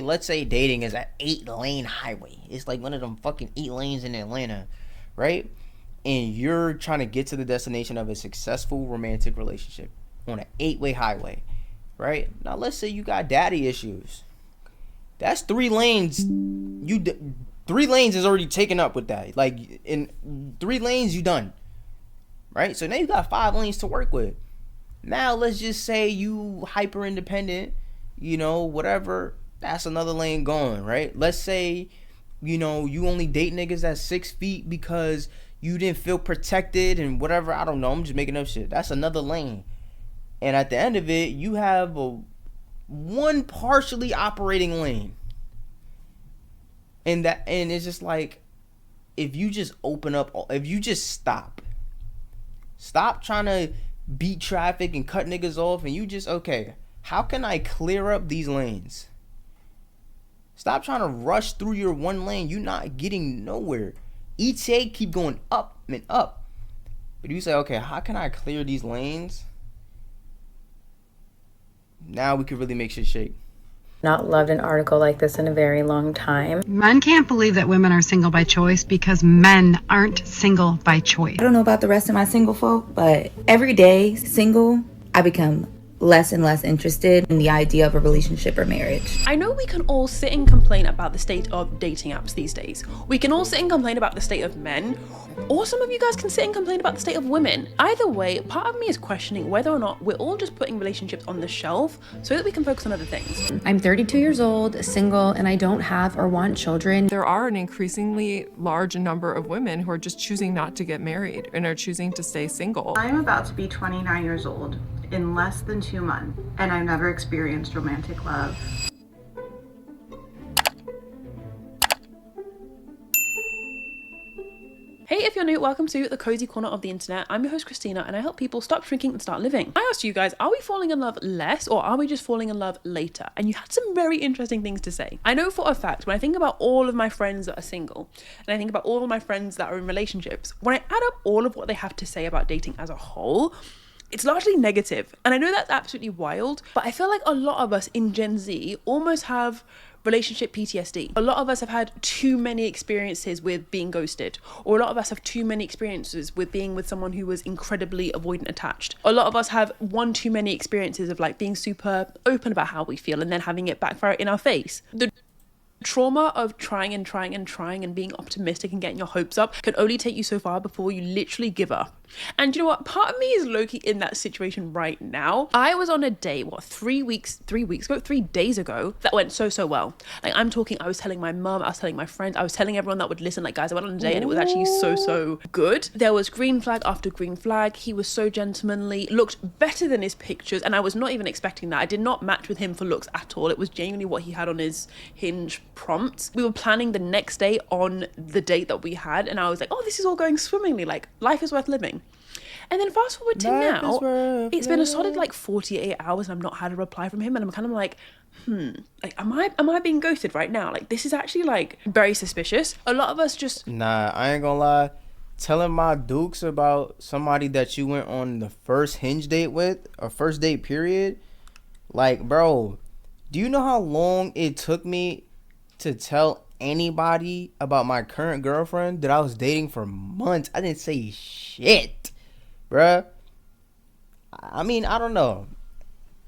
Let's say dating is an 8-lane highway. It's like one of them fucking 8 lanes in Atlanta, right? And you're trying to get to the destination of a successful romantic relationship on an 8-way highway, right? Now let's say you got daddy issues. That's 3 lanes. 3 lanes is already taken up with that. Like in 3 lanes, you done, right? So now you got 5 lanes to work with. Now let's just say you hyper independent, whatever. That's another lane going, right? Let's say, you only date niggas that's 6 feet because you didn't feel protected and whatever. I don't know. I'm just making up shit. That's another lane. And at the end of it, you have one partially operating lane. And it's just like, if you just stop trying to beat traffic and cut niggas off, and you just, okay, how can I clear up these lanes? Stop trying to rush through your one lane. You're not getting nowhere. ETA keep going up and up. But you say, okay, how can I clear these lanes? Now we could really make shit shake. Not loved an article like this in a very long time. Men can't believe that women are single by choice because men aren't single by choice. I don't know about the rest of my single folk, but every day single, I become less and less interested in the idea of a relationship or marriage. I know we can all sit and complain about the state of dating apps these days. We can all sit and complain about the state of men, or some of you guys can sit and complain about the state of women. Either way, part of me is questioning whether or not we're all just putting relationships on the shelf so that we can focus on other things. I'm 32 years old, single, and I don't have or want children. There are an increasingly large number of women who are just choosing not to get married and are choosing to stay single. I'm about to be 29 years old in less than 2 months, and I've never experienced romantic love. Hey, if you're new, welcome to the Cozy Corner of the Internet. I'm your host, Christina, and I help people stop shrinking and start living. I asked you guys, are we falling in love less or are we just falling in love later? And you had some very interesting things to say. I know for a fact, when I think about all of my friends that are single, and I think about all of my friends that are in relationships, when I add up all of what they have to say about dating as a whole, it's largely negative. And I know that's absolutely wild, but I feel like a lot of us in Gen Z almost have relationship PTSD. A lot of us have had too many experiences with being ghosted, or a lot of us have too many experiences with being with someone who was incredibly avoidant attached. A lot of us have one too many experiences of like being super open about how we feel and then having it backfire in our face. The trauma of trying and being optimistic and getting your hopes up can only take you so far before you literally give up. And you know what? Part of me is low-key in that situation right now. I was on a date, 3 days ago, that went so well. Like, I'm talking, I was telling my mum, I was telling my friends, I was telling everyone that would listen, like, guys, I went on a date and it was actually so good. There was green flag after green flag. He was so gentlemanly, looked better than his pictures, and I was not even expecting that. I did not match with him for looks at all. It was genuinely what he had on his Hinge prompts. We were planning the next day on the date that we had, and I was like, oh, this is all going swimmingly, like, life is worth living. And then fast forward to now, it's been a solid like 48 hours and I've not had a reply from him, and I'm kind of like, like, am I being ghosted right now? Like, this is actually like very suspicious. A lot of us just... Nah, I ain't gonna lie. Telling my dukes about somebody that you went on the first Hinge date with, or first date period, like, bro, do you know how long it took me to tell anybody about my current girlfriend that I was dating for months? I didn't say shit, bruh. I mean, I don't know.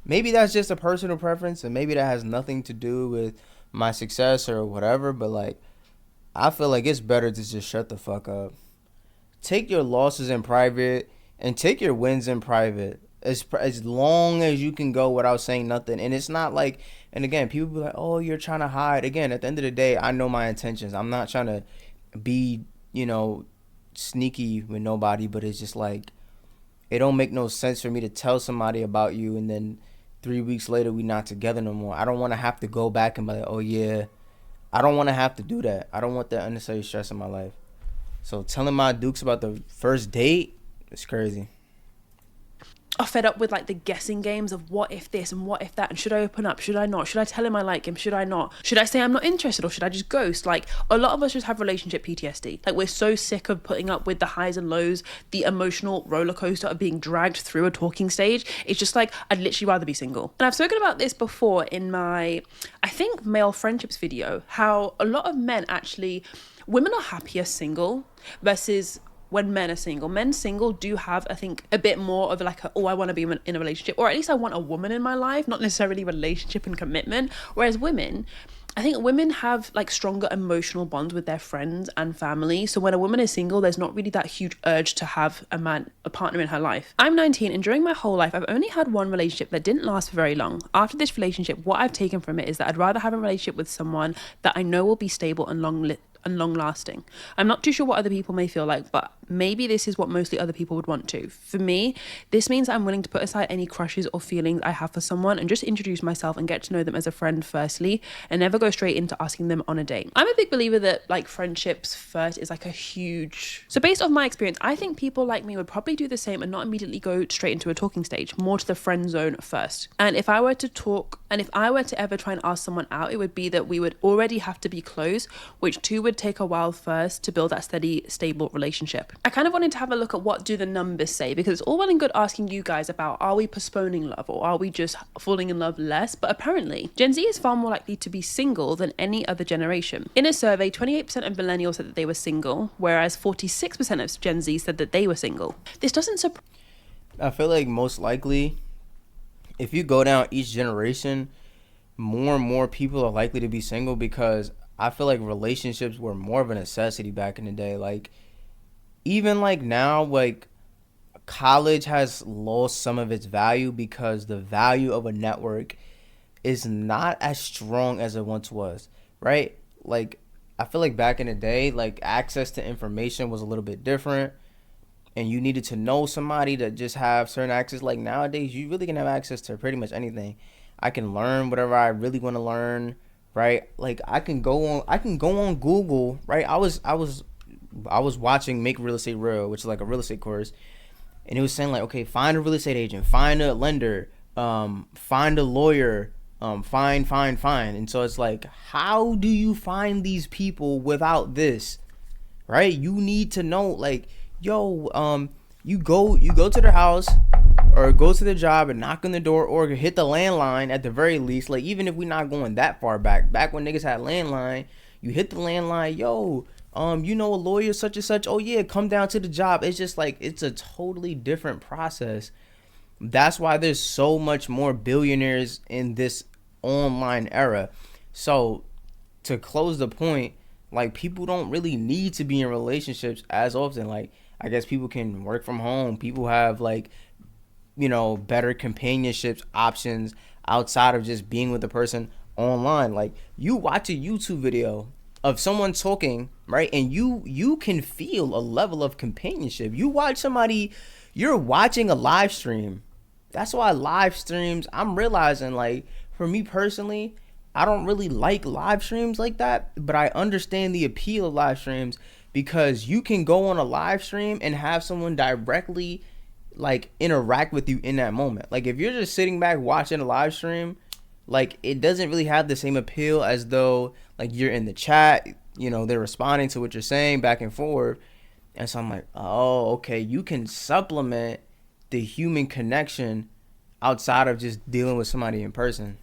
Maybe that's just a personal preference, and maybe that has nothing to do with my success or whatever, but like, I feel like it's better to just shut the fuck up. Take your losses in private and take your wins in private. As long as you can go without saying nothing. And it's not like, and again, people be like, oh, you're trying to hide. Again, at the end of the day, I know my intentions. I'm not trying to be, sneaky with nobody, but it's just like, it don't make no sense for me to tell somebody about you and then 3 weeks later we not together no more. I don't want to have to go back and be like, oh yeah. I don't want to have to do that. I don't want that unnecessary stress in my life. So telling my dukes about the first date is crazy. are fed up with like the guessing games of what if this and what if that, and should I open up, should I not, should I tell him I like him, should I not, should I say I'm not interested, or should I just ghost? Like, a lot of us just have relationship PTSD. Like, we're so sick of putting up with the highs and lows, the emotional roller coaster of being dragged through a talking stage. It's just like, I'd literally rather be single. And I've spoken about this before in my, I think, male friendships video, how a lot of men actually, women are happier single versus when men are single. Men single do have, I think, a bit more of like I want to be in a relationship, or at least I want a woman in my life, not necessarily relationship and commitment. Whereas women, I think women have like stronger emotional bonds with their friends and family. So when a woman is single, there's not really that huge urge to have a partner in her life. I'm 19, and during my whole life, I've only had one relationship that didn't last for very long. After this relationship, what I've taken from it is that I'd rather have a relationship with someone that I know will be stable and long lasting. I'm not too sure what other people may feel like, but maybe this is what mostly other people would want to. For me, this means I'm willing to put aside any crushes or feelings I have for someone and just introduce myself and get to know them as a friend firstly, and never go straight into asking them on a date. I'm a big believer that like friendships first is like a huge... So based off my experience, I think people like me would probably do the same and not immediately go straight into a talking stage, more to the friend zone first. And if I were to ever try and ask someone out, it would be that we would already have to be close, which two would take a while first to build that steady, stable relationship. I kind of wanted to have a look at what do the numbers say, because it's all well and good asking you guys about, are we postponing love or are we just falling in love less? But apparently, Gen Z is far more likely to be single than any other generation. In a survey, 28% of millennials said that they were single, whereas 46% of Gen Z said that they were single. This doesn't surprise... I feel like most likely, if you go down each generation, more and more people are likely to be single, because I feel like relationships were more of a necessity back in the day. Like, even like now, like college has lost some of its value because the value of a network is not as strong as it once was, right? Like, I feel like back in the day, like access to information was a little bit different, and you needed to know somebody to just have certain access. Like nowadays, you really can have access to pretty much anything. I can learn whatever I really want to learn, right? Like I can go on Google, right? I was watching Make Real Estate Real, which is like a real estate course, and it was saying like, okay, find a real estate agent, find a lender, find a lawyer, find. And so it's like, how do you find these people without this, right? You need to know, like, yo, you go to their house or go to the job and knock on the door or hit the landline at the very least. Like, even if we're not going that far back when niggas had landline, you hit the landline, yo, you know a lawyer such and such, oh yeah, come down to the job. It's just like, it's a totally different process. That's why there's so much more billionaires in this online era. So to close the point, like, people don't really need to be in relationships as often. Like, I guess people can work from home. People have, like, you know, better companionship options outside of just being with the person online. Like, you watch a YouTube video of someone talking, right, and you can feel a level of companionship. You watch somebody, you're watching a live stream. That's why live streams, I'm realizing, like, for me personally, I don't really like live streams like that, but I understand the appeal of live streams, because you can go on a live stream and have someone directly, like, interact with you in that moment. Like, if you're just sitting back watching a live stream, like, it doesn't really have the same appeal as though, like, you're in the chat, you know, they're responding to what you're saying back and forth. And so I'm like, oh, okay, you can supplement the human connection outside of just dealing with somebody in person.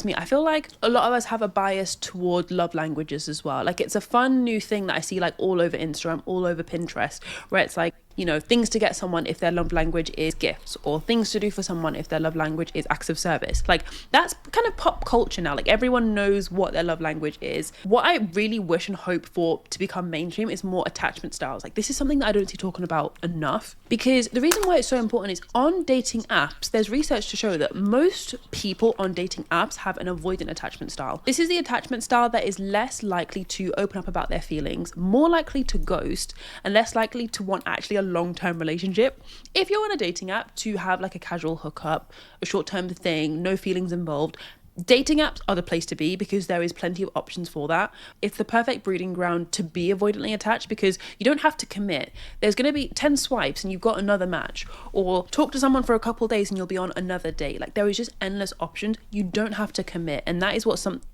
Me. I feel like a lot of us have a bias toward love languages as well. Like, it's a fun new thing that I see, like, all over Instagram, all over Pinterest, where it's like, you know, things to get someone if their love language is gifts, or things to do for someone if their love language is acts of service. Like, that's kind of pop culture now. Like, everyone knows what their love language is. What I really wish and hope for to become mainstream is more attachment styles. Like, this is something that I don't see talking about enough, because the reason why it's so important is on dating apps, there's research to show that most people on dating apps have an avoidant attachment style. This is the attachment style that is less likely to open up about their feelings, more likely to ghost, and less likely to want actually a long-term relationship. If you're on a dating app to have like a casual hookup, a short-term thing, no feelings involved, Dating apps are the place to be because there is plenty of options for that. It's the perfect breeding ground to be avoidantly attached because you don't have to commit. There's going to be 10 swipes and you've got another match, or talk to someone for a couple of days and you'll be on another date. Like, there is just endless options. You don't have to commit, and that is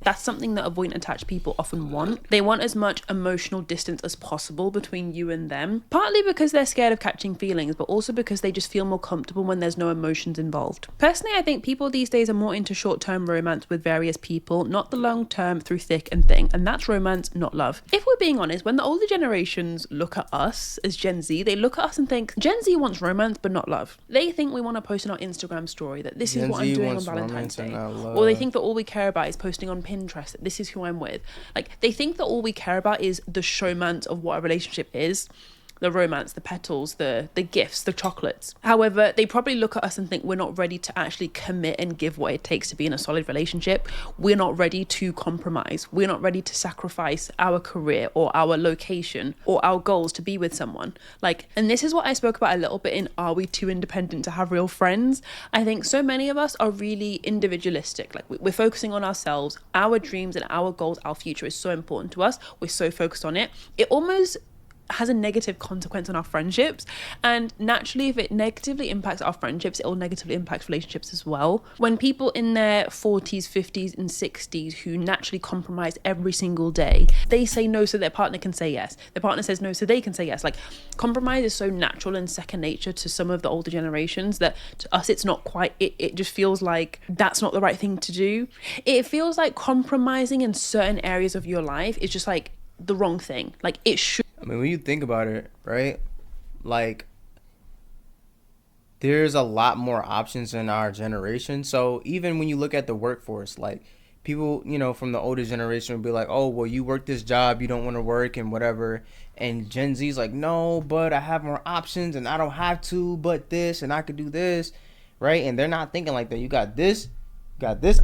that's something that avoidant attached people often want. They want as much emotional distance as possible between you and them, partly because they're scared of catching feelings, but also because they just feel more comfortable when there's no emotions involved. Personally, I think people these days are more into short-term romance with various people, not the long-term through thick and thin, and that's romance, not love. If we're being honest, when the older generations look at us as Gen Z, they look at us and think Gen Z wants romance but not love. They think we want to post on our Instagram story that this is what I'm doing on Valentine's Day, or they think that all we care about is posting on Pinterest that this is who I'm with. Like, they think that all we care about is the showmance of what a relationship is, the romance, the petals, the gifts, the chocolates. However, they probably look at us and think we're not ready to actually commit and give what it takes to be in a solid relationship. We're not ready to compromise. We're not ready to sacrifice our career or our location or our goals to be with someone. Like, and this is what I spoke about a little bit in Are We Too Independent to Have Real Friends? I think so many of us are really individualistic. Like, we're focusing on ourselves, our dreams and our goals, our future is so important to us. We're so focused on it. It almost has a negative consequence on our friendships, and naturally, if it negatively impacts our friendships, it will negatively impact relationships as well. When people in their 40s, 50s and 60s who naturally compromise every single day, they say no so their partner can say yes, their partner says no so they can say yes. Like, compromise is so natural and second nature to some of the older generations that to us it's not quite, it just feels like that's not the right thing to do. It feels like compromising in certain areas of your life is just like the wrong thing. Like, it should. I mean, when you think about it, right? Like, there's a lot more options in our generation. So even when you look at the workforce, like, people, you know, from the older generation will be like, oh, well, you work this job, you don't want to work and whatever. And Gen Z's like, no, but I have more options and I don't have to, but this, and I could do this, right? And they're not thinking like that. You got this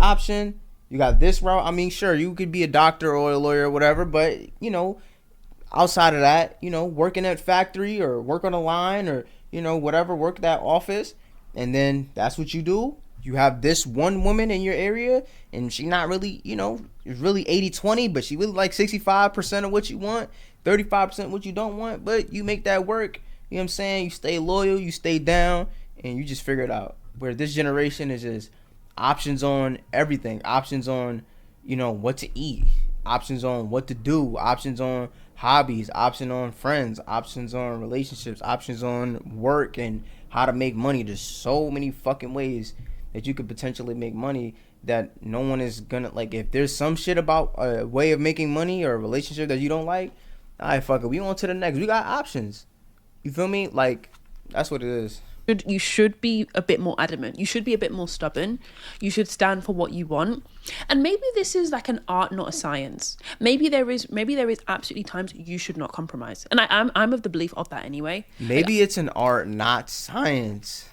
option, you got this route. I mean, sure, you could be a doctor or a lawyer or whatever, but, you know, outside of that, you know, working at factory or work on a line or, you know, whatever, work that office, and then that's what you do. You have this one woman in your area, and she not really, you know, it's really 80-20, but she really like 65% of what you want, 35% what you don't want, but you make that work. You know what I'm saying? You stay loyal, you stay down, and you just figure it out. Where this generation is just options on everything, options on, you know, what to eat, options on what to do, options on hobbies, option on friends, options on relationships, options on work and how to make money. There's so many fucking ways that you could potentially make money that no one is gonna, like, if there's some shit about a way of making money or a relationship that you don't like, alright, fuck it, we on to the next. We got options. You feel me? Like, that's what it is. You should be a bit more adamant. You should be a bit more stubborn. You should stand for what you want. And maybe this is like an art, not a science. Maybe there is absolutely times you should not compromise. And I'm of the belief of that anyway. Maybe it's an art, not science.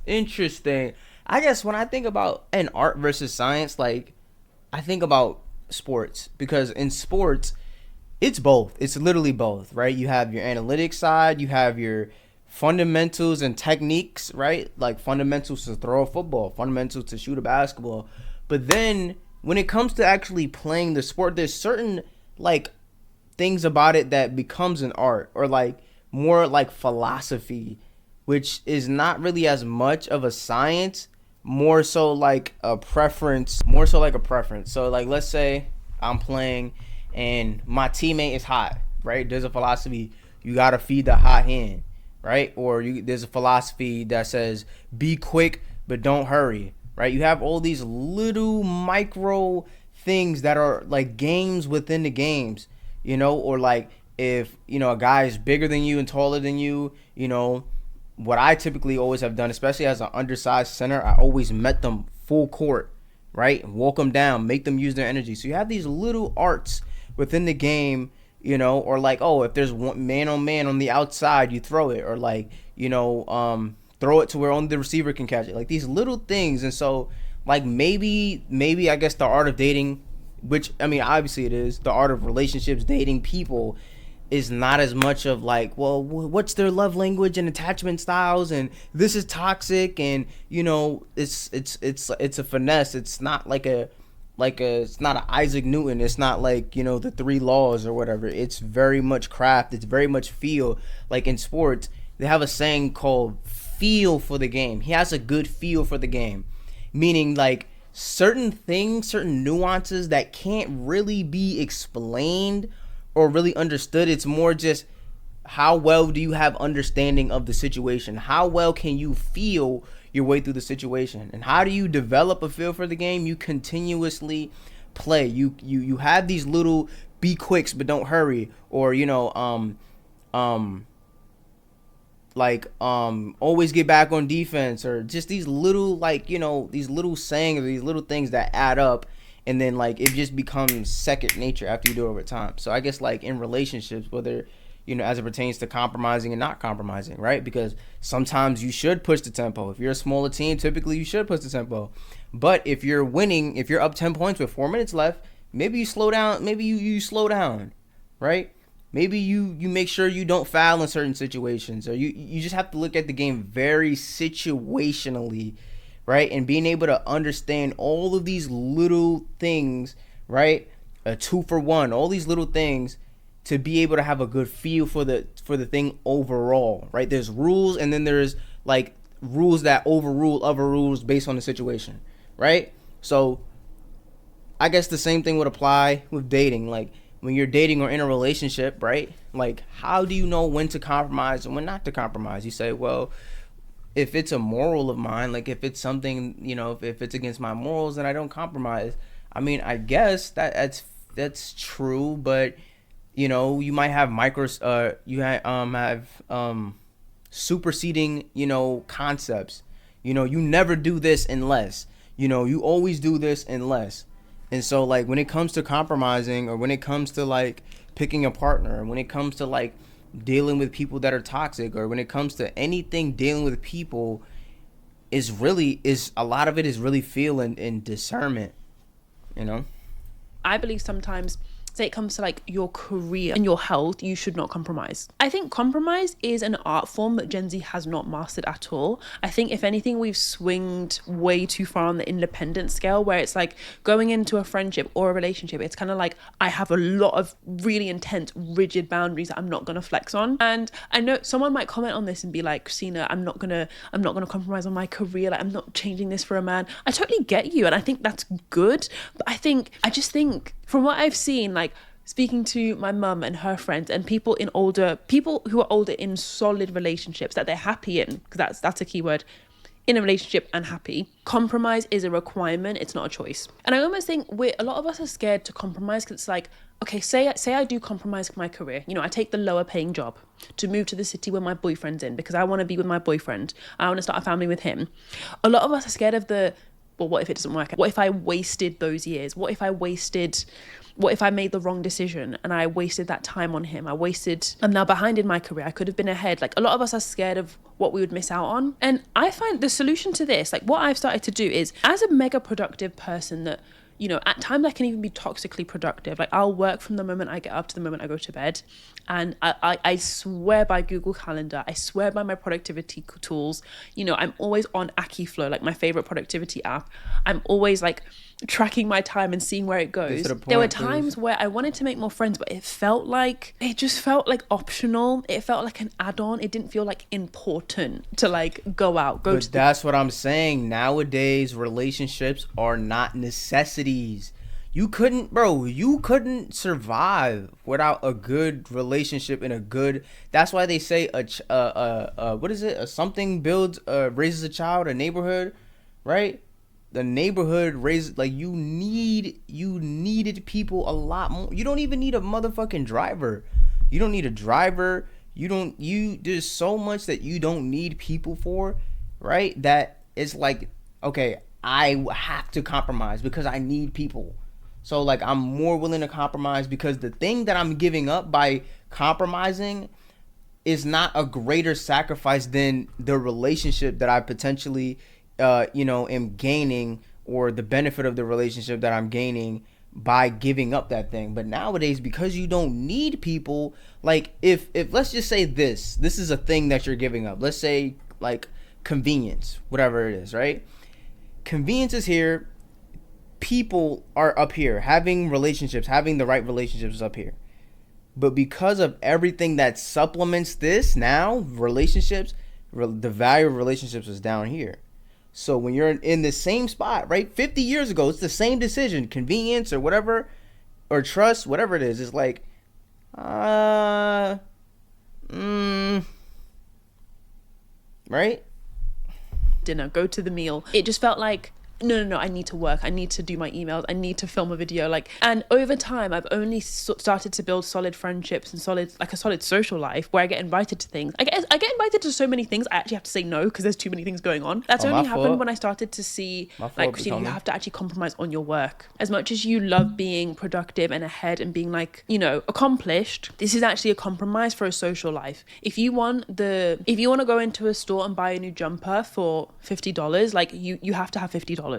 Interesting. I guess when I think about an art versus science, like, I think about sports, because in sports, it's both. It's literally both, right? You have your analytics side, you have your fundamentals and techniques, right? Like fundamentals to throw a football, fundamentals to shoot a basketball. But then when it comes to actually playing the sport, there's certain like things about it that becomes an art, or like more like philosophy, which is not really as much of a science, more so like a preference. So like, let's say I'm playing and my teammate is hot, right? There's a philosophy, you gotta feed the hot hand, right? Or there's a philosophy that says be quick but don't hurry, right? You have all these little micro things that are like games within the games, you know. Or like, if, you know, a guy is bigger than you and taller than you, you know, what I typically always have done, especially as an undersized center, I always met them full court, right? Walk them down, make them use their energy. So you have these little arts within the game, you know. Or like, oh, if there's one man on the outside, you throw it, or like, you know, throw it to where only the receiver can catch it, like these little things. And so like maybe I guess the art of dating, which, I mean, obviously it is, the art of relationships, dating people, is not as much of like, well, what's their love language and attachment styles, and this is toxic, and you know, it's a finesse. It's not like it's not an Isaac Newton. It's not like, you know, the 3 laws or whatever. It's very much craft. It's very much feel. Like in sports, they have a saying called feel for the game. He has a good feel for the game, meaning like certain things, certain nuances that can't really be explained or really understood. It's more just how well do you have understanding of the situation? How well can you feel your way through the situation? And how do you develop a feel for the game? You continuously play. You have these little be quicks but don't hurry, or you know, always get back on defense, or just these little, like, you know, these little sayings or these little things that add up, and then like it just becomes second nature after you do it over time. So I guess like in relationships, whether, you know, as it pertains to compromising and not compromising, right? Because sometimes you should push the tempo. If you're a smaller team, typically you should push the tempo. But if you're winning, if you're up 10 points with 4 minutes left, maybe you slow down. Maybe you slow down, right? Maybe you make sure you don't foul in certain situations, or you just have to look at the game very situationally, right? And being able to understand all of these little things, right? A 2 for 1, all these little things, to be able to have a good feel for the thing overall, right? There's rules, and then there's like rules that overrule other rules based on the situation, right? So I guess the same thing would apply with dating. Like when you're dating or in a relationship, right? Like, how do you know when to compromise and when not to compromise? You say, well, if it's a moral of mine, like if it's something, you know, if it's against my morals, then I don't compromise. I mean, I guess that's true, but you know, you might have superseding, you know, concepts. You know, you never do this unless, you know, you always do this unless. And so like when it comes to compromising, or when it comes to like picking a partner, or when it comes to like dealing with people that are toxic, or when it comes to anything dealing with people, is a lot of it is really feel and discernment, you know? I believe sometimes, say it comes to like your career and your health, you should not compromise. I think compromise is an art form that Gen Z has not mastered at all. I think if anything, we've swinged way too far on the independent scale, where it's like going into a friendship or a relationship, it's kind of like I have a lot of really intense, rigid boundaries that I'm not gonna flex on. And I know someone might comment on this and be like, Christina, I'm not gonna compromise on my career. Like, I'm not changing this for a man. I totally get you, and I think that's good. But I just think from what I've seen, like speaking to my mum and her friends and people who are older in solid relationships that they're happy in, because that's a key word, in a relationship and happy, compromise is a requirement. It's not a choice. And I almost think a lot of us are scared to compromise, because it's like, okay, say I do compromise my career. You know, I take the lower paying job to move to the city where my boyfriend's in, because I want to be with my boyfriend. I want to start a family with him. A lot of us are scared of well, what if it doesn't work? What if I wasted those years? What if I made the wrong decision and I wasted that time on him? I'm now behind in my career. I could have been ahead. Like, a lot of us are scared of what we would miss out on. And I find the solution to this, like what I've started to do is, as a mega productive person that, you know, at times I can even be toxically productive. Like, I'll work from the moment I get up to the moment I go to bed. And I swear by Google Calendar. I swear by my productivity tools. You know, I'm always on Akiflow, like my favorite productivity app. I'm always like tracking my time and seeing where it goes. There were times where I wanted to make more friends, but it just felt like optional. It felt like an add-on. It didn't feel like important to like go out. But that's what I'm saying. Nowadays, relationships are not necessities. You couldn't survive without a good relationship and a good. That's why they say what is it? Something raises a child, a neighborhood, right? The neighborhood raises, like, you needed people a lot more. You don't even need a motherfucking driver. You don't need a driver. There's so much that you don't need people for, right? That it's like, okay, I have to compromise because I need people. So like, I'm more willing to compromise because the thing that I'm giving up by compromising is not a greater sacrifice than the relationship that I potentially am gaining, or the benefit of the relationship that I'm gaining by giving up that thing. But nowadays, because you don't need people, like if let's just say this is a thing that you're giving up. Let's say like convenience, whatever it is, right? Convenience is here. People are up here. Having relationships, having the right relationships is up here. But because of everything that supplements this now, relationships, the value of relationships is down here. So when you're in the same spot, right? 50 years ago, it's the same decision, convenience or whatever, or trust, whatever it is. It's like, right? Dinner, go to the meal. It just felt like, no, I need to work. I need to do my emails. I need to film a video. Like, and over time, I've only started to build solid friendships and a solid social life where I get invited to things. I get invited to so many things. I actually have to say no because there's too many things going on. That's only happened when I started to see, like, Christina, you have to actually compromise on your work. As much as you love being productive and ahead and being like, accomplished, this is actually a compromise for a social life. If you want to go into a store and buy a new jumper for $50, like you have to have $50.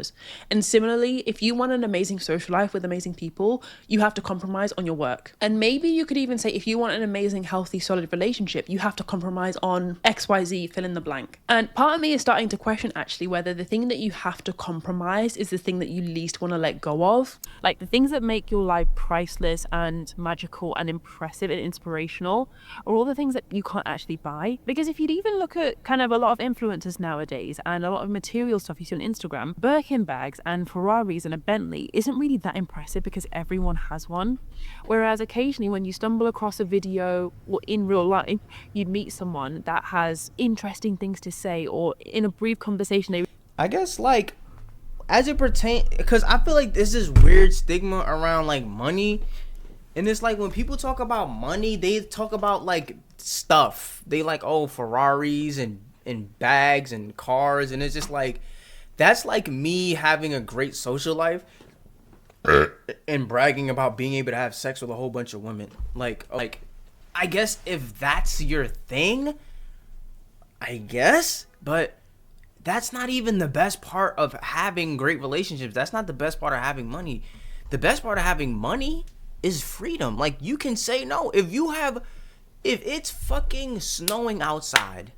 And similarly, if you want an amazing social life with amazing people, you have to compromise on your work. And maybe you could even say, if you want an amazing, healthy, solid relationship, you have to compromise on XYZ, fill in the blank. And part of me is starting to question actually whether the thing that you have to compromise is the thing that you least want to let go of. Like the things that make your life priceless and magical and impressive and inspirational are all the things that you can't actually buy. Because if you'd even look at kind of a lot of influencers nowadays and a lot of material stuff you see on Instagram, Birkin bags and Ferraris and a Bentley isn't really that impressive because everyone has one. Whereas occasionally when you stumble across a video or in real life, you'd meet someone that has interesting things to say, or in a brief conversation I guess like as it pertains, because I feel like there's this weird stigma around like money, and it's like when people talk about money, they talk about like stuff. They like, oh, Ferraris and bags and cars, and it's just like, that's like me having a great social life and bragging about being able to have sex with a whole bunch of women. Like I guess if that's your thing, I guess, but that's not even the best part of having great relationships. That's not the best part of having money. The best part of having money is freedom. Like, you can say no. If it's fucking snowing outside,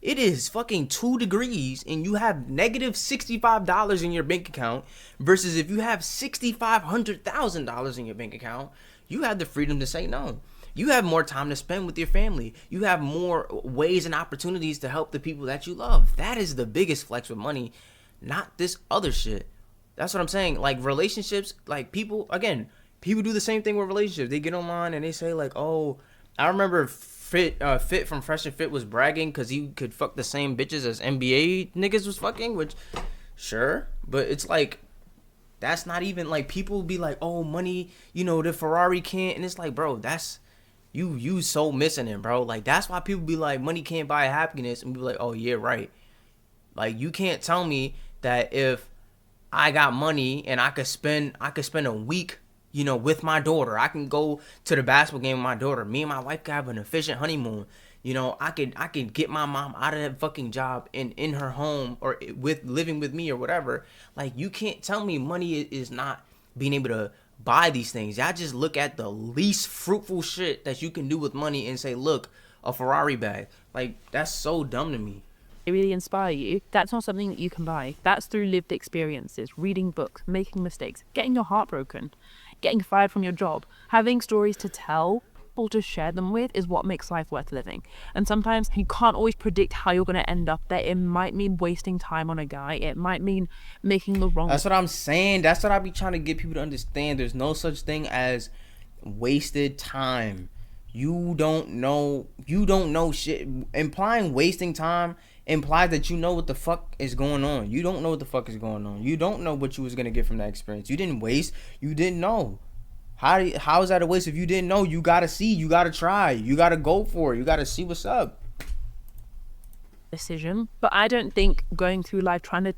it is fucking 2 degrees, and you have negative $65 in your bank account, versus if you have $6,500,000 in your bank account, you have the freedom to say no. You have more time to spend with your family. You have more ways and opportunities to help the people that you love. That is the biggest flex with money, not this other shit. That's what I'm saying. Like, relationships, like, people do the same thing with relationships. They get online and they say like, oh, I remember Fit from Fresh and Fit was bragging because he could fuck the same bitches as NBA niggas was fucking, which, sure, but it's like, that's not even, like, people be like, oh, money, the Ferrari can't, and it's like, bro, that's, you so missing it, bro. Like, that's why people be like, money can't buy happiness, and be like, oh, yeah, right. Like, you can't tell me that if I got money and I could spend a week, with my daughter, I can go to the basketball game with my daughter. Me and my wife can have an efficient honeymoon. I could get my mom out of that fucking job and in her home, or with living with me or whatever. Like, you can't tell me money is not being able to buy these things. Y'all just look at the least fruitful shit that you can do with money and say, look, a Ferrari bag. Like, that's so dumb to me. They really inspire you. That's not something that you can buy. That's through lived experiences, reading books, making mistakes, getting your heart broken, getting fired from your job. Having stories to tell, people to share them with, is what makes life worth living. And sometimes you can't always predict how you're going to end up there. It might mean wasting time on a guy. It might mean making the wrong... That's what I'm saying. That's what I be trying to get people to understand. There's no such thing as wasted time. You don't know shit. Implying wasting time implies that you know what the fuck is going on. You don't know what the fuck is going on. You don't know what you was gonna get from that experience. You didn't waste. You didn't know. How is that a waste if you didn't know? You gotta see. You gotta try. You gotta go for it. You gotta see what's up. Decision. But I don't think going through life trying to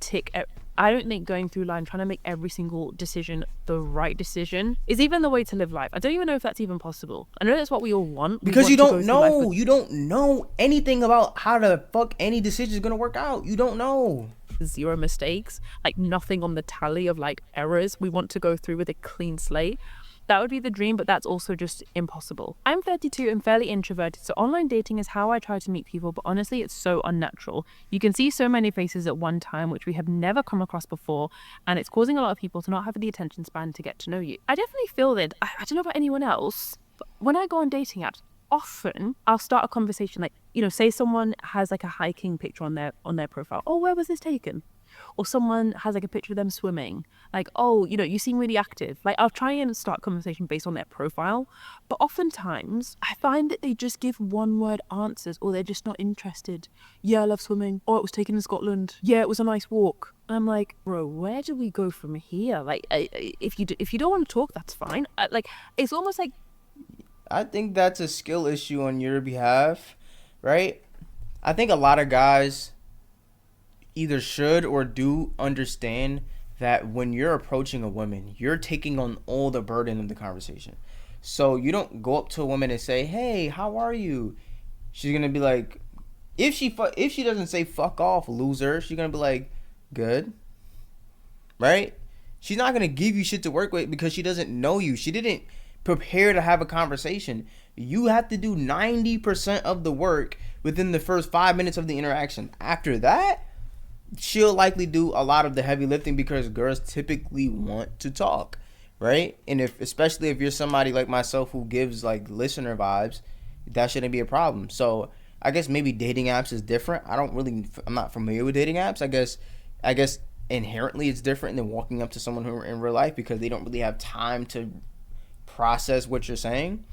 make every single decision the right decision is even the way to live life. I don't even know if that's even possible. I know that's what we all want. Because you don't know. You don't know anything about how the fuck any decision is going to work out. You don't know. zero mistakes, like nothing on the tally of like errors. We want to go through with a clean slate. That would be the dream, but that's also just impossible. I'm 32 and fairly introverted, so online dating is how I try to meet people, but honestly, it's so unnatural. You can see so many faces at one time, which we have never come across before, and it's causing a lot of people to not have the attention span to get to know you. I definitely feel that. I don't know about anyone else, but when I go on dating apps, often I'll start a conversation like, say someone has like a hiking picture on their profile. Oh, where was this taken? Or someone has like a picture of them swimming, like, oh, you seem really active. Like, I'll try and start a conversation based on their profile, but oftentimes I find that they just give one word answers, or they're just not interested. Yeah, I love swimming. Oh, it was taken in Scotland. Yeah, it was a nice walk. And I'm like, bro, where do we go from here? Like, if you don't want to talk, that's fine. Like, it's almost like, I think that's a skill issue on your behalf, right? I think a lot of guys either should or do understand that when you're approaching a woman, you're taking on all the burden of the conversation. So you don't go up to a woman and say, hey, how are you? She's going to be like, if she doesn't say fuck off, loser, she's going to be like, good. Right? She's not going to give you shit to work with because she doesn't know you. She didn't prepare to have a conversation. You have to do 90% of the work within the first 5 minutes of the interaction. After that, she'll likely do a lot of the heavy lifting because girls typically want to talk, right? And especially if you're somebody like myself who gives like listener vibes, that shouldn't be a problem. So I guess maybe dating apps is different. I'm not familiar with dating apps. I guess inherently it's different than walking up to someone who in real life because they don't really have time to process what you're saying.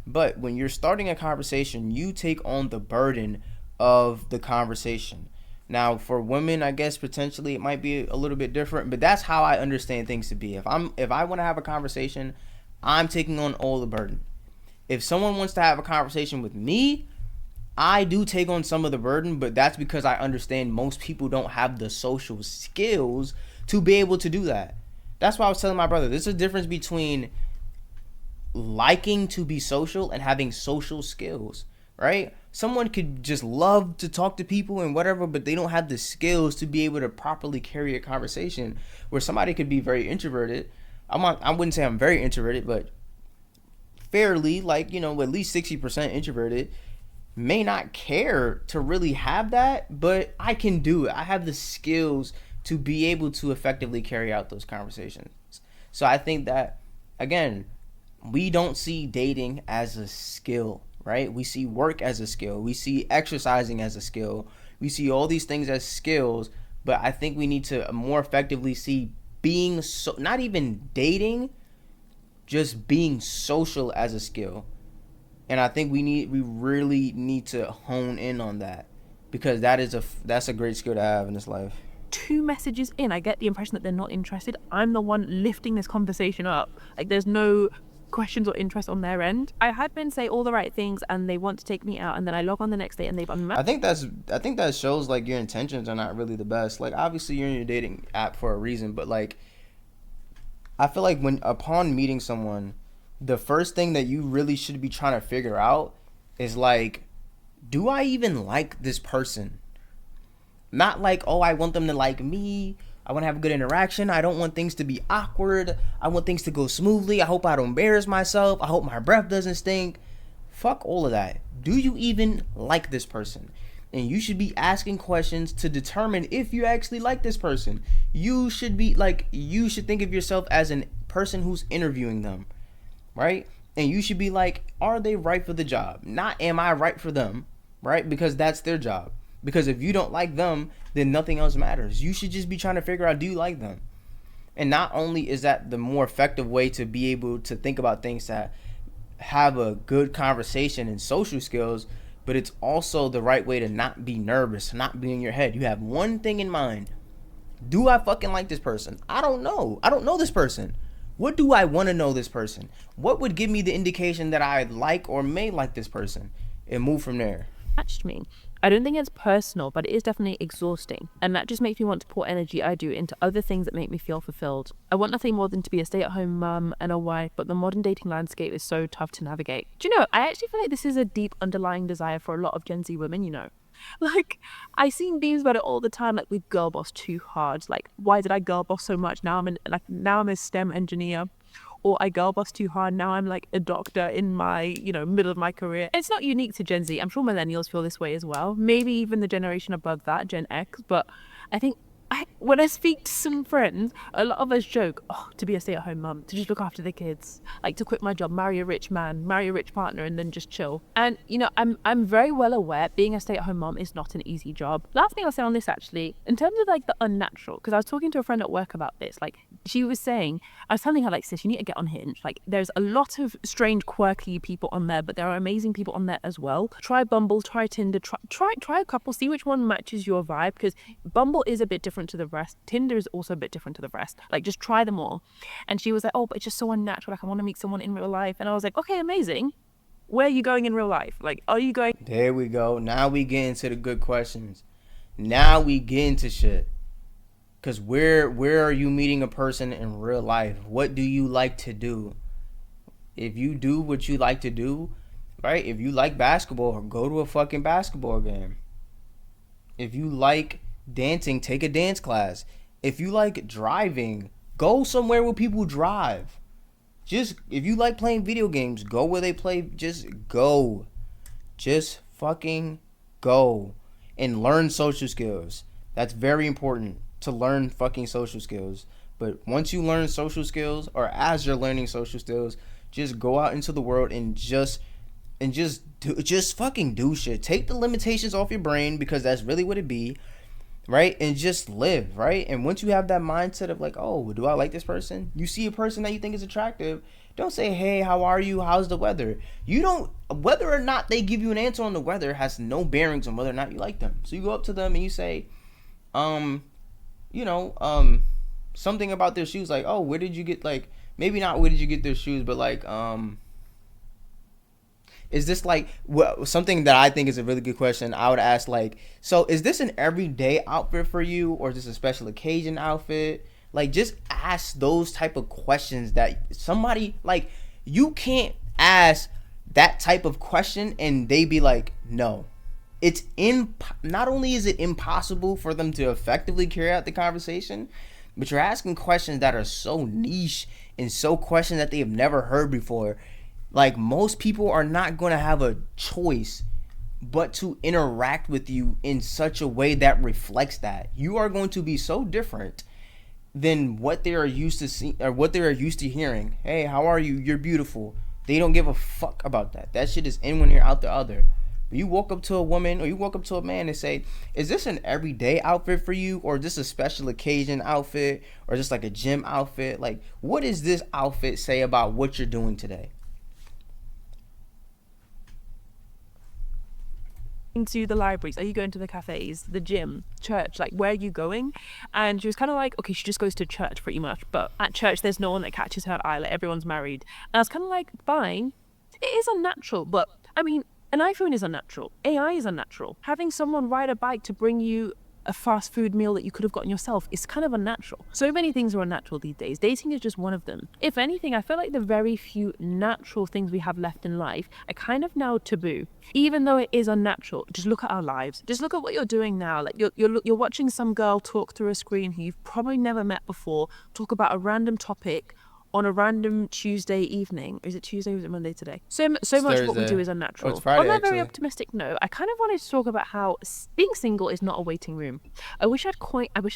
But when you're starting a conversation, you take on the burden of the conversation. Now, for women, I guess potentially it might be a little bit different, but that's how I understand things to be. If I want to have a conversation, I'm taking on all the burden. If someone wants to have a conversation with me, I do take on some of the burden, but that's because I understand most people don't have the social skills to be able to do that. That's why I was telling my brother, there's a difference between liking to be social and having social skills, right? Someone could just love to talk to people and whatever, but they don't have the skills to be able to properly carry a conversation. Where somebody could be very introverted. I wouldn't say I'm very introverted, but fairly, like, at least 60% introverted, may not care to really have that, but I can do it. I have the skills to be able to effectively carry out those conversations. So I think that, again, we don't see dating as a skill, right? We see work as a skill. We see exercising as a skill. We see all these things as skills, but I think we need to more effectively see not even dating, just being social as a skill. And I think we really need to hone in on that because that's a great skill to have in this life. 2 messages in, I get the impression that they're not interested. I'm the one lifting this conversation up. Like, there's no questions or interest on their end. I had been say all the right things and they want to take me out, and then I log on the next day and they've unmatched. I think that shows like your intentions are not really the best. Like, obviously you're in your dating app for a reason, but like I feel like upon meeting someone, the first thing that you really should be trying to figure out is like, do I even like this person? Not like, oh, I want them to like me. I want to have a good interaction. I don't want things to be awkward. I want things to go smoothly. I hope I don't embarrass myself. I hope my breath doesn't stink. Fuck all of that. Do you even like this person? And you should be asking questions to determine if you actually like this person. You should think of yourself as a person who's interviewing them, right? And you should be like, are they right for the job? Not, am I right for them, right? Because that's their job. Because if you don't like them, then nothing else matters. You should just be trying to figure out, do you like them? And not only is that the more effective way to be able to think about things that have a good conversation and social skills, but it's also the right way to not be nervous, not be in your head. You have one thing in mind. Do I fucking like this person? I don't know. I don't know this person. What do I want to know this person? What would give me the indication that I like or may like this person? And move from there. Matched me. I don't think it's personal, but it is definitely exhausting. And that just makes me want to pour energy I do into other things that make me feel fulfilled. I want nothing more than to be a stay-at-home mum and a wife, but the modern dating landscape is so tough to navigate. Do you know, I actually feel like this is a deep underlying desire for a lot of Gen Z women, Like, I see memes about it all the time, like, we've girl bossed too hard. Like, why did I girl boss so much? Now I'm a STEM engineer. Or I girl boss too hard. Now I'm like a doctor in my, middle of my career. It's not unique to Gen Z. I'm sure millennials feel this way as well. Maybe even the generation above that, Gen X. But I think when I speak to some friends, a lot of us joke, to be a stay-at-home mum, to just look after the kids, like to quit my job, marry a rich man, marry a rich partner, and then just chill. And I'm very well aware being a stay-at-home mum is not an easy job. Last thing I'll say on this, actually, in terms of like the unnatural, because I was talking to a friend at work about this, like she was saying, I was telling her, like, sis, you need to get on Hinge. Like, there's a lot of strange, quirky people on there, but there are amazing people on there as well. Try Bumble, try Tinder, try a couple, see which one matches your vibe, because Bumble is a bit different to the rest. Tinder is also a bit different to the rest. Like, just try them all. And she was like, but it's just so unnatural. Like, I want to meet someone in real life. And I was like, okay, amazing. Where are you going in real life? Like, are you going? There we go. Now we get into the good questions. Now we get into shit. Because where are you meeting a person in real life? What do you like to do? If you do what you like to do, right? If you like basketball, go to a fucking basketball game. If you like dancing, take a dance class. If you like driving, go somewhere where people drive. Just, if you like playing video games, go where they play. Just go. Just fucking go. And learn social skills. That's very important, to learn fucking social skills. But once you learn social skills, or as you're learning social skills, just go out into the world and just fucking do shit. Take the limitations off your brain, because that's really what it be, right? And just live, right? And once you have that mindset of like, do I like this person? You see a person that you think is attractive, don't say, hey, how are you? How's the weather? Whether or not they give you an answer on the weather has no bearings on whether or not you like them. So you go up to them and you say, something about their shoes, like, where did you get, like, maybe not where did you get their shoes, but like, is this like, something that I think is a really good question, I would ask, like, so is this an everyday outfit for you, or is this a special occasion outfit? Like, just ask those type of questions that somebody, like, you can't ask that type of question and they be like, no. It's not only is it impossible for them to effectively carry out the conversation, but you're asking questions that are so niche and so questions that they have never heard before. Like, most people are not going to have a choice but to interact with you in such a way that reflects that. You are going to be so different than what they are used to seeing, or what they are used to hearing. Hey, how are you? You're beautiful. They don't give a fuck about that. That shit is in one ear, out the other. You walk up to a woman or you walk up to a man and say, is this an everyday outfit for you, or is this a special occasion outfit, or just like a gym outfit? Like, what does this outfit say about what you're doing today? To the libraries, are you going to the cafes, the gym, church? Like, where are you going? And she was kind of like, okay, she just goes to church pretty much, but at church there's no one that catches her eye, like everyone's married. And I was kind of like, fine, it is unnatural, but I mean, an iPhone is unnatural. AI is unnatural. Having someone ride a bike to bring you a fast food meal that you could have gotten yourself is kind of unnatural. So many things are unnatural these days. Dating is just one of them. If anything, I feel like the very few natural things we have left in life are kind of now taboo. Even though it is unnatural, just look at our lives. Just look at what you're doing now. Like, you're watching some girl talk through a screen who you've probably never met before, talk about a random topic on a random Tuesday evening. Is it Tuesday or is it Monday today? So much Thursday. what we do is unnatural. It's Friday, on that very actually. optimistic note, I kind of wanted to talk about how being single is not a waiting room. I wish I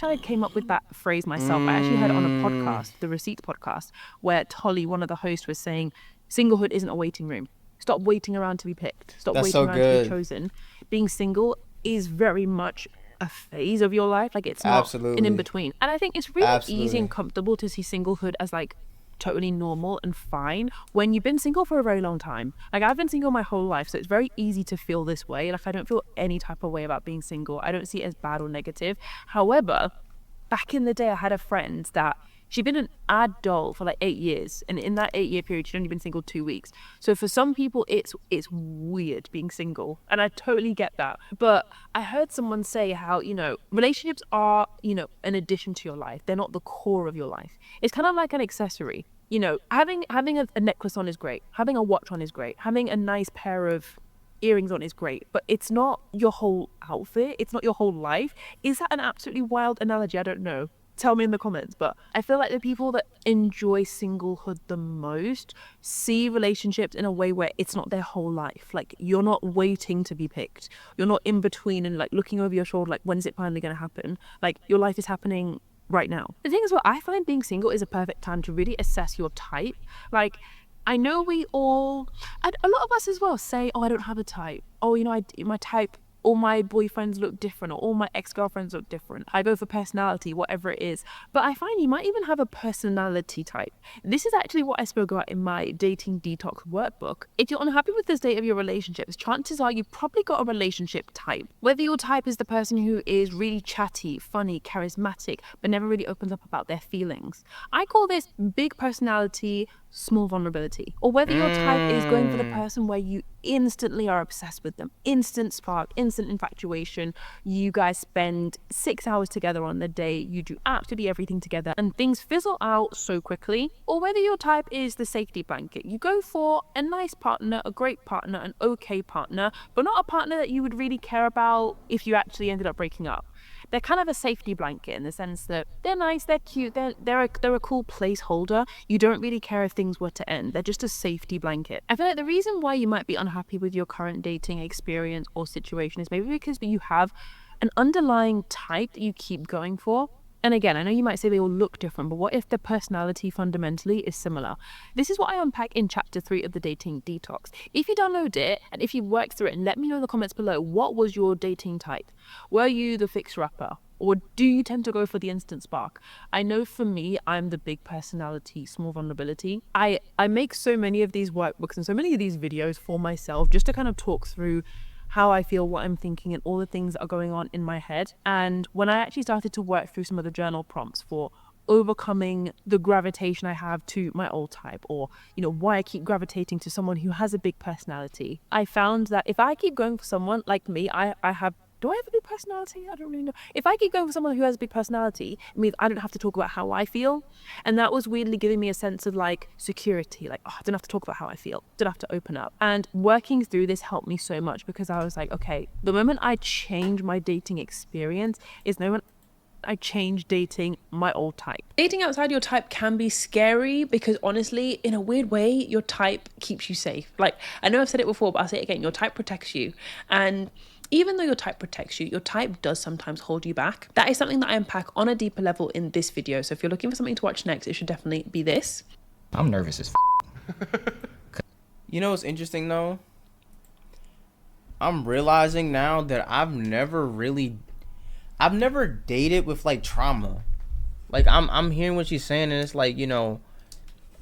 had came up with that phrase myself. I actually heard it on a podcast, the Receipts podcast, where Tolly, one of the hosts, was saying, singlehood isn't a waiting room. Stop waiting around to be picked. Stop That's waiting so around to good. be chosen. Being single is very much a phase of your life. Like, it's not Absolutely. an in-between. And I think it's really Absolutely. easy and comfortable to see singlehood as like totally normal and fine when you've been single for a very long time. Like, I've been single my whole life, so it's very easy to feel this way. Like, I don't feel any type of way about being single. I don't see it as bad or negative. However, back in the day, I had a friend that she'd been an ad doll for like 8 years, and in that 8-year period she'd only been single 2 weeks. So for some people it's weird being single, and I totally get that. But I heard someone say how, relationships are, an addition to your life. They're not the core of your life. It's kind of like an accessory. Having a necklace on is great, having a watch on is great, having a nice pair of earrings on is great, but it's not your whole outfit. It's not your whole life. Is that an absolutely wild analogy? I don't know. Tell me in the comments. But I feel like the people that enjoy singlehood the most see relationships in a way where it's not their whole life. Like, you're not waiting to be picked. You're not in between and like looking over your shoulder like, when's it finally going to happen? Like, your life is happening right now. The thing is, what I find being single is a perfect time to really assess your type. Like, I know we all, and a lot of us as well, say, oh, I don't have a type. Oh, you know, my type, all my boyfriends look different, or all my ex-girlfriends look different. I go for personality, whatever it is. But I find you might even have a personality type. This is actually what I spoke about in my dating detox workbook. If you're unhappy with the state of your relationships, chances are you've probably got a relationship type. Whether your type is the person who is really chatty, funny, charismatic, but never really opens up about their feelings. I call this big personality, small vulnerability. Or whether your type is going for the person where you instantly are obsessed with them, instant spark, instant infatuation, you guys spend 6 hours together on the day, you do absolutely everything together and things fizzle out so quickly. Or whether your type is the safety blanket, you go for a nice partner, a great partner, an okay partner, but not a partner that you would really care about if you actually ended up breaking up. They're kind of a safety blanket in the sense that they're nice, they're cute, they're a cool placeholder. You don't really care if things were to end. They're just a safety blanket. I feel like the reason why you might be unhappy with your current dating experience or situation is maybe because you have an underlying type that you keep going for. And again, I know you might say they all look different, but what if the personality fundamentally is similar? This is what I unpack in chapter 3 of the Dating Detox. If you download it and if you work through it, and let me know in the comments below, what was your dating type? Were you the fixer-upper? Or do you tend to go for the instant spark? I know for me, I'm the big personality, small vulnerability. I make so many of these workbooks and so many of these videos for myself just to kind of talk through how I feel, what I'm thinking, and all the things that are going on in my head. And when I actually started to work through some of the journal prompts for overcoming the gravitation I have to my old type, or, you know, why I keep gravitating to someone who has a big personality, I found that if I keep going for someone like me, I have, do I have a big personality? I don't really know. If I keep going for someone who has a big personality, it means I don't have to talk about how I feel. And that was weirdly giving me a sense of like security, like, oh, I don't have to talk about how I feel, don't have to open up. And working through this helped me so much because I was like, okay, the moment I change my dating experience is the moment I change dating my old type. Dating outside your type can be scary because honestly, in a weird way, your type keeps you safe. Like, I know I've said it before, but I'll say it again, your type protects you. And even though your type protects you, your type does sometimes hold you back. That is something that I unpack on a deeper level in this video. So if you're looking for something to watch next, it should definitely be this. I'm nervous as You know what's interesting though? I'm realizing now that I've never dated with like trauma. Like I'm hearing what she's saying and it's like, you know,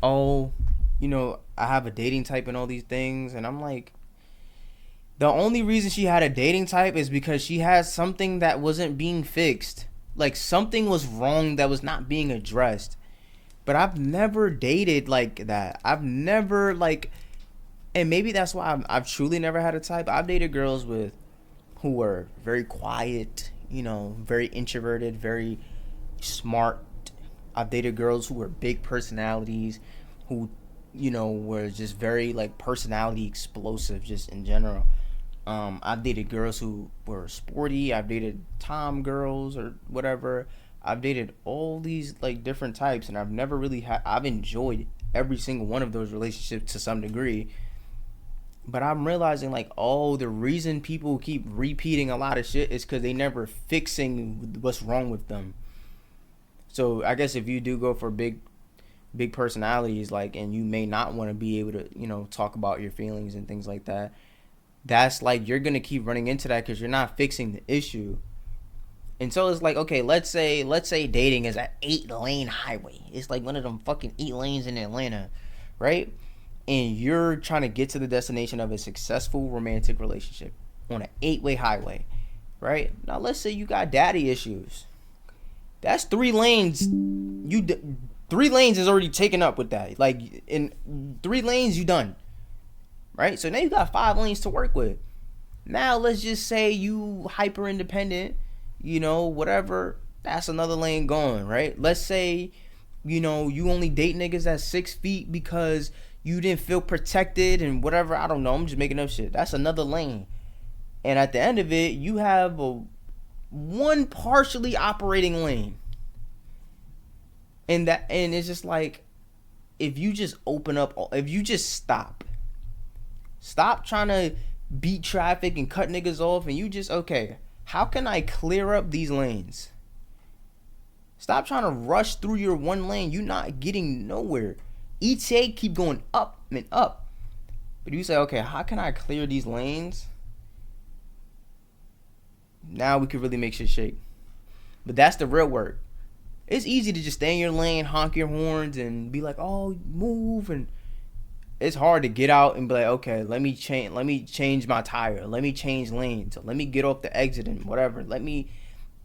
oh, you know, I have a dating type and all these things, and I'm like, the only reason she had a dating type is because she had something that wasn't being fixed. Like, something was wrong that was not being addressed. But I've never dated like that. I've never, like, and maybe that's why I've truly never had a type. I've dated girls who were very quiet, you know, very introverted, very smart. I've dated girls who were big personalities, who, you know, were just very, like, personality explosive just in general. I've dated girls who were sporty. I've dated tom girls or whatever. I've dated all these like different types, and I've never really I've enjoyed every single one of those relationships to some degree. But I'm realizing like, oh, the reason people keep repeating a lot of shit is because they never fixing what's wrong with them. So I guess if you do go for big personalities, like, and you may not want to be able to, you know, talk about your feelings and things like that, that's like, you're gonna keep running into that because you're not fixing the issue. And so it's like, okay, let's say dating is an 8-lane highway. It's like one of them fucking 8 lanes in Atlanta, right? And you're trying to get to the destination of a successful romantic relationship on an 8-way highway, right? Now let's say you got daddy issues. That's 3 lanes. 3 lanes is already taken up with that. Like, in 3 lanes, you done. Right? So now you got 5 lanes to work with. Now let's just say you hyper independent, you know, whatever. That's another lane going, right? Let's say you know, you only date niggas that's 6 feet because you didn't feel protected and whatever. I don't know. I'm just making up shit. That's another lane. And at the end of it, you have one partially operating lane. And it's just like, if you just open up, if you just stop trying to beat traffic and cut niggas off, and you just, okay, how can I clear up these lanes? Stop trying to rush through your one lane. You're not getting nowhere. ETA keep going up and up. But you say, okay, how can I clear these lanes? Now we can really make shit shake. But that's the real work. It's easy to just stay in your lane, honk your horns, and be like, oh, move. And it's hard to get out and be like, okay, let me change my tire. Let me change lanes. Let me get off the exit and whatever. Let me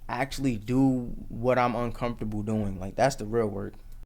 actually do what I'm uncomfortable doing. Like, that's the real work.